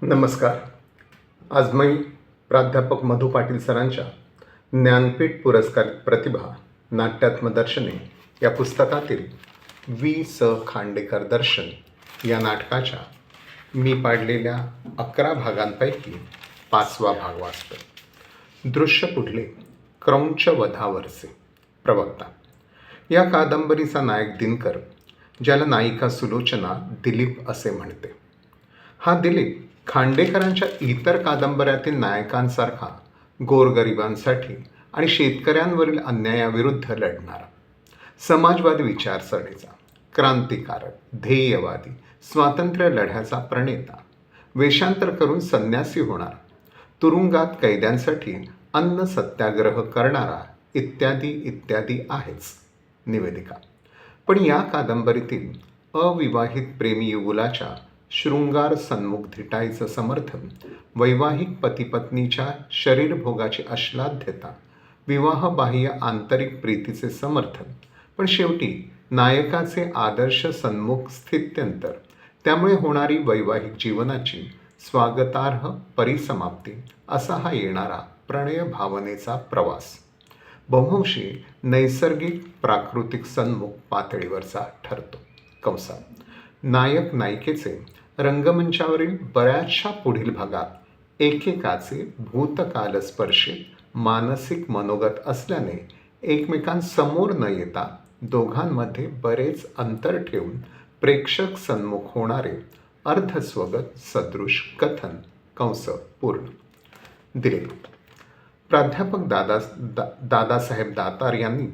नमस्कार. आज मी प्राध्यापक मधु पाटील सरांच्या ज्ञानपीठ पुरस्कारित प्रतिभा नाट्यात्मदर्शने या पुस्तकातील वि स खांडेकर दर्शन या नाटकाच्या मी पाडलेल्या 11 भागांपैकी 5वा भाग वाचतो. दृश्य पुढले. क्रौंच वधावरचे. प्रवक्ता. या कादंबरीचा नायक दिनकर, ज्याला नायिका सुलोचना दिलीप असे म्हणते. हा दिलीप खांडेकरांच्या इतर कादंबऱ्यातील नायकांसारखा गोरगरिबांसाठी आणि शेतकऱ्यांवरील अन्यायाविरुद्ध लढणारा, समाजवादी विचारसरणीचा, क्रांतिकारक, ध्येयवादी, स्वातंत्र्य लढ्याचा प्रणेता, वेषांतर करून संन्यासी होणारा, तुरुंगात कैद्यांसाठी अन्न सत्याग्रह करणारा इत्यादी इत्यादी आहेच. निवेदिका. पण या कादंबरीतील अविवाहित प्रेमी युगुलाच्या शृंगार सन्मुख धिटाईचं समर्थन, वैवाहिक पतीपत्नीच्या शरीरभोगाची आश्लाद्यता, विवाहबाह्य आंतरिक प्रीतीचे समर्थन, पण शेवटी नायकाचे आदर्श सन्मुख स्थित्यंतर, त्यामुळे होणारी वैवाहिक जीवनाची स्वागतार्ह परिसमाप्ती, असा हा येणारा प्रणय भावनेचा प्रवास बहुंशी नैसर्गिक प्राकृतिक सन्मुख पातळीवरचा ठरतो. कंसात. नायक नायिकेचे रंगमंचावरील बऱ्याचशा पुढील भागात एकेकाचे भूतकालस्पर्शित मानसिक मनोगत असल्याने एकमेकांसमोर न येता दोघांमध्ये बरेच अंतर ठेवून प्रेक्षक सन्मुख होणारे अर्धस्वगत सदृश कथन. कंस पूर्ण. दिलीप. प्राध्यापक दादासाहेब दातार यांनी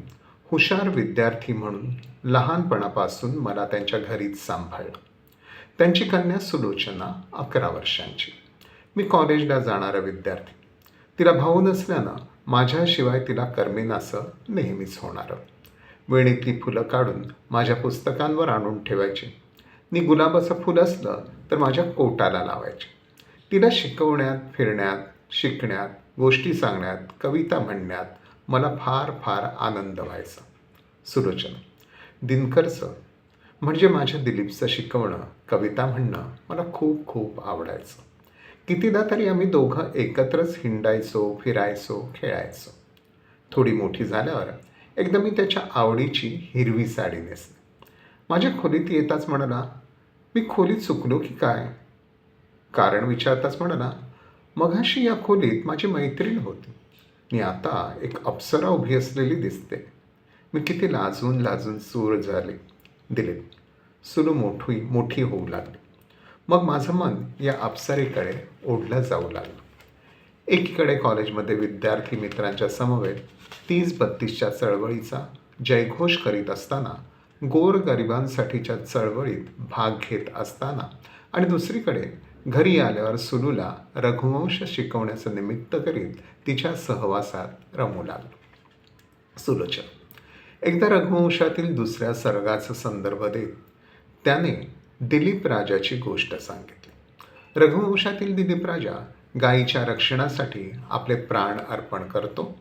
हुशार विद्यार्थी म्हणून लहानपणापासून मला त्यांच्या घरीच सांभाळलं. त्यांची कन्या सुलोचना 11 वर्षांची. मी कॉलेजला जाणारा विद्यार्थी. तिला भाऊ नसल्यानं माझ्याशिवाय तिला करमेनासं नेहमीच होणारं. वेणीतली फुलं काढून माझ्या पुस्तकांवर आणून ठेवायची. मी गुलाबाचं फुल असलं तर माझ्या कोटाला लावायचे. तिला शिकवण्यात, फिरण्यात, शिकण्यात, गोष्टी सांगण्यात, कविता म्हणण्यात मला फार फार आनंद व्हायचा. सुलोचना. दिनकरचं म्हणजे माझ्या दिलीपचं शिकवणं, कविता म्हणणं मला खूप खूप आवडायचं. कितीदा तरी आम्ही दोघं एकत्रच हिंडायचो, फिरायचो, खेळायचो. थोडी मोठी झाल्यावर एकदा मी त्याच्या आवडीची हिरवी साडी नेसली. माझ्या खोलीत येताच म्हणाला, मी खोलीत चुकलो की काय? कारण विचारताच म्हणाला, मघाशी या खोलीत माझी मैत्रीण होती. मी आता एक अप्सरा उभी असलेली दिसते. मी किती लाजून लाजून चूर झाले. दिलीप. सुलू मोठी होऊ लागली. मग माझं मन या अप्सरेकडे ओढलं जाऊ लागलं. एकीकडे कॉलेजमध्ये विद्यार्थी मित्रांच्या समवेत 30-32च्या चळवळीचा जयघोष करीत असताना, गोरगरिबांसाठीच्या चळवळीत भाग घेत असताना, आणि दुसरीकडे घरी आल्यावर सुलूला रघुवंश शिकवण्याचं निमित्त करीत तिच्या सहवासात रमू लागलो. सुलोचना. एकदा रघुवंशातील दुसऱ्या सर्गाचा संदर्भ देत त्याने दिलीप राजाची गोष्ट सांगितली. रघुवंशातील दिलीप राजा गायीच्या रक्षणासाठी आपले प्राण अर्पण करतो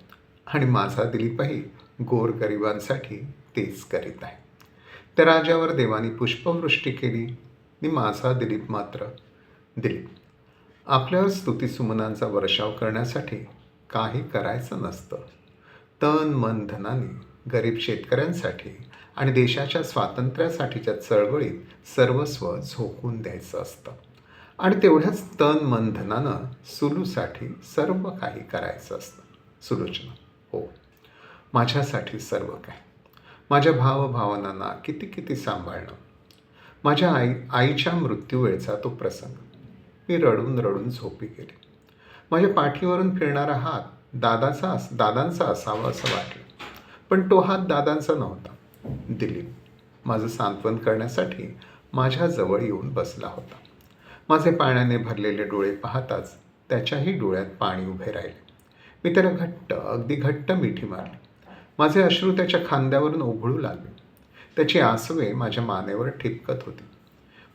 आणि माझा दिलीपही गोरगरिबांसाठी तेच करीत आहे. त्या राजावर देवानी पुष्पवृष्टी केली आणि माझा दिलीप मात्र. दिलीप. आपल्यावर स्तुतिसुमनांचा वर्षाव करण्यासाठी काही करायचं नसतं. तन मन धनाने गरीब शेतकऱ्यांसाठी आणि देशाच्या स्वातंत्र्यासाठीच्या चळवळीत सर्वस्व झोकून द्यायचं असतं. आणि तेवढ्याच तन मन धनानं सुलूसाठी सर्व काही करायचं असतं. सुलोचना. हो, माझ्यासाठी सर्व काय. माझ्या भावभावनांना किती किती सांभाळणं. माझ्या आईच्या मृत्यूवेळचा तो प्रसंग. मी रडून रडून झोपी गेले. माझ्या पाठीवरून फिरणारा हात दादांचा असावा असं वाटलं. पण तो हात दादांचा नव्हता. दिलीप माझं सांत्वन करण्यासाठी माझ्याजवळ येऊन बसला होता. माझे पाण्याने भरलेले डोळे पाहताच त्याच्याही डोळ्यात पाणी उभे राहिले. मी त्याला अगदी घट्ट मिठी मारली. माझे अश्रू त्याच्या खांद्यावरून ओघळू लागले. त्याची आसवे माझ्या मानेवर ठिपकत होती.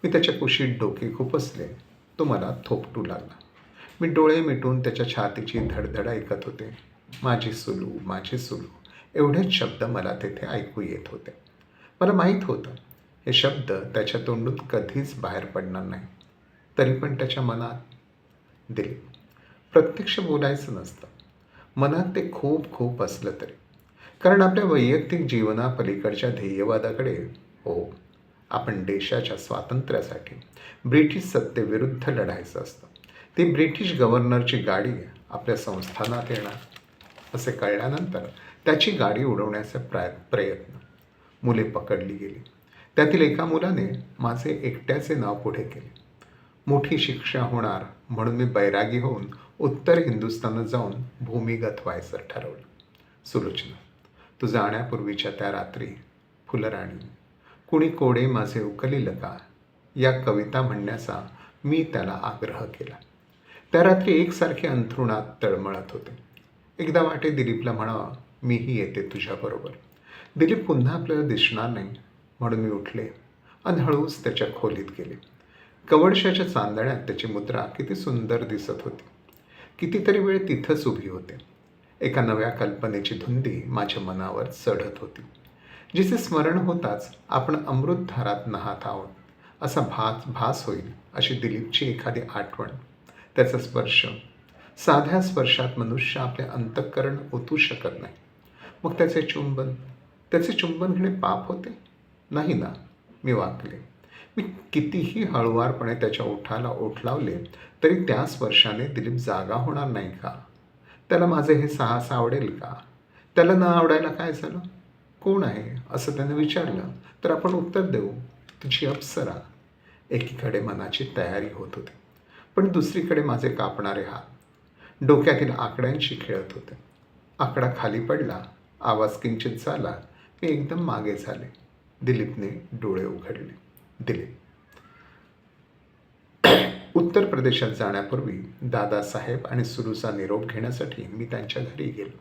मी त्याच्या कुशीत डोके खुपसले. तो मला थोपटू लागला. मी डोळे मिटून त्याच्या छातीची धडधड ऐकत होते. माझी सुलू, माझी सुलू, एवढेच शब्द मला तेथे ऐकू येत होते. मला माहीत होतं हे शब्द त्याच्या तोंडून कधीच बाहेर पडणार नाही. तरी पण त्याच्या मनात दिलीप, प्रत्यक्ष बोलायचं नसतं, मनात ते खूप खूप असलं तरी. कारण आपल्या वैयक्तिक जीवनापलीकडच्या ध्येयवादाकडे, हो, आपण देशाच्या स्वातंत्र्यासाठी ब्रिटिश सत्तेविरुद्ध लढायचं असतं. ती ब्रिटिश गव्हर्नरची गाडी आपल्या संस्थानात येणार असे कळल्यानंतर त्याची गाडी उडवण्याचा प्रयत्न. मुले पकडली गेली. त्यातील एका मुलाने माझे एकट्याचे नाव पुढे केले. मोठी शिक्षा होणार म्हणून मी बैरागी होऊन उत्तर हिंदुस्थानात जाऊन भूमिगत व्हायचं ठरवलं. सुलोचना, तू जाण्यापूर्वीच्या त्या रात्री फुलराणी, कुणी कोडे माझे उकलील का, या कविता म्हणण्याचा मी त्याला आग्रह केला. त्या रात्री एकसारखे अंथरुणात तळमळत होते. एकदा वाटे दिलीपला म्हणावं, मीही येते तुझ्याबरोबर. दिलीप पुन्हा आपल्याला दिसणार नाही म्हणून मी उठले आणि हळूच त्याच्या खोलीत गेले. कवडशाच्या चांदण्यात त्याची मुद्रा किती सुंदर दिसत होती. कितीतरी वेळ तिथंच उभी होते. एका नव्या कल्पनेची धुंदी माझ्या मनावर चढत होती, जिचे स्मरण होताच आपण अमृतधारात नाहत आहोत असा भास होईल अशी दिलीपची एखादी आठवण. त्याचा स्पर्श, साध्या स्पर्शात मनुष्य आपले अंतःकरण ओतू शकत नाही. मग त्याचे चुंबन घेणे पाप होते? नाही ना. मी वाकले. मी कितीही हळुवारपणे त्याच्या ओठाला ओठ लावले तरी त्या स्पर्शाने दिलीप जागा होणार नाही का? त्याला माझे हे साहस आवडेल का? त्याला न आवडायला काय झालं? कोण आहे असं त्याने विचारलं तर आपण उत्तर देऊ, तुझी अप्सरा. एकीकडे मनाची तयारी होत होती, पण दुसरीकडे माझे कापणारे हात डोक्यातील आकड्यांशी खेळत होते. आकडा खाली पडला, आवाज किंचित झाला, मी एकदम मागे झाले. दिलीपने डोळे उघडले. दिलीप. उत्तर प्रदेशात जाण्यापूर्वी दादासाहेब आणि सुरूचा निरोप घेण्यासाठी मी त्यांच्या घरी गेलो.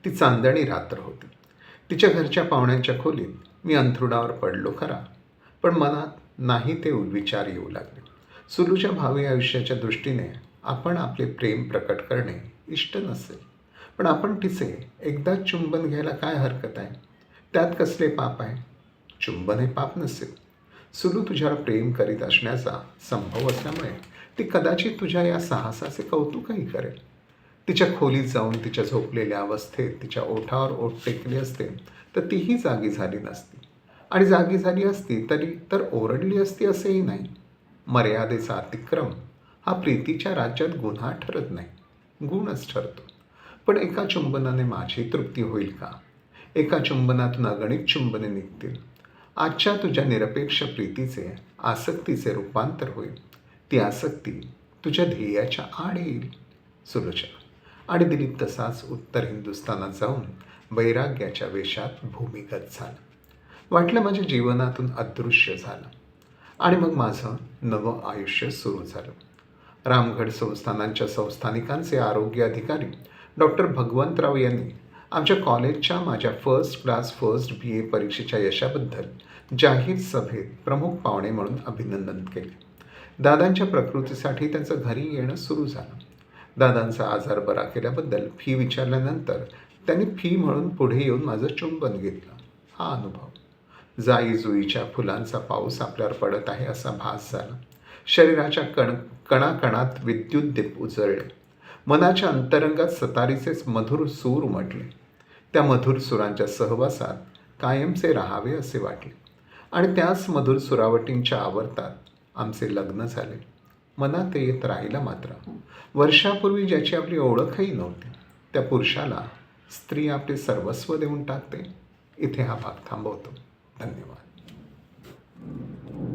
ती चांदणी रात्र होती. तिच्या घरच्या पाहुण्यांच्या खोलीत मी अंथरुणावर पडलो खरा, पण मनात नाही ते विचार येऊ लागले. सुरूच्या भावी आयुष्याच्या दृष्टीने आपण आपले प्रेम प्रकट करणे इष्ट नसेल, पण आपण तिचे एकदा चुंबन घ्यायला काय हरकत आहे? त्यात कसले पाप आहे? चुंबन हे पाप नसेल. सुलू तुझ्यावर प्रेम करीत असण्याचा संभव असल्यामुळे ती कदाचित तुझ्या या साहसाचे कौतुकही करेल. तिच्या खोलीत जाऊन तिच्या झोपलेल्या अवस्थेत तिच्या ओठावर ओठ टेकले असते तर तीही जागी झाली नसती, आणि जागी झाली असती तरी तर ओरडली असती असेही नाही. मर्यादेचा अतिक्रम हा प्रीतीच्या राज्यात गुन्हा ठरत नाही, गुणच ठरतो. पण एका चुंबनाने माझी तृप्ती होईल का? एका चुंबनातून अगणित चुंबने निघतील. आजच्या तुझ्या निरपेक्ष प्रीतीचे आसक्तीचे रूपांतर होईल. ती आसक्ती तुझ्या ध्येयाच्या आड येईल. सुलोचना. आणि दिलीप तसाच उत्तर हिंदुस्थानात जाऊन वैराग्याच्या वेशात भूमिगत झाला. वाटलं माझ्या जीवनातून अदृश्य झालं, आणि मग माझं नवं आयुष्य सुरू झालं. रामगढ संस्थानांच्या संस्थानिकांचे आरोग्य अधिकारी डॉक्टर भगवंतराव यांनी आमच्या कॉलेजच्या माझ्या फर्स्ट क्लास फर्स्ट BA परीक्षेच्या यशाबद्दल जाहीर सभेत प्रमुख पाहुणे म्हणून अभिनंदन केले. दादांच्या प्रकृतीसाठी त्यांचं घरी येणं सुरू झालं. दादांचा आजार बरा केल्याबद्दल फी विचारल्यानंतर त्यांनी फी म्हणून पुढे येऊन माझं चुंबन घेतलं. हा अनुभव जाई जुईच्या फुलांचा पाऊस आपल्यावर पडत आहे असा भास झाला. शरीराच्या कणाकणात विद्युत दीप उजळले. मनाच्या अंतरंगात सतारीचेच मधुर सूर उमटले. त्या मधुर सुरांच्या सहवासात कायमचे राहावे असे वाटले, आणि त्याच मधुर सुरावटींच्या आवर्तात आमचे लग्न झाले. मनात येत राहिला मात्र, वर्षापूर्वी ज्याची आपली ओळखही नव्हती त्या पुरुषाला स्त्री आपले सर्वस्व देऊन टाकते. इथे हा भाग थांबवतो. धन्यवाद.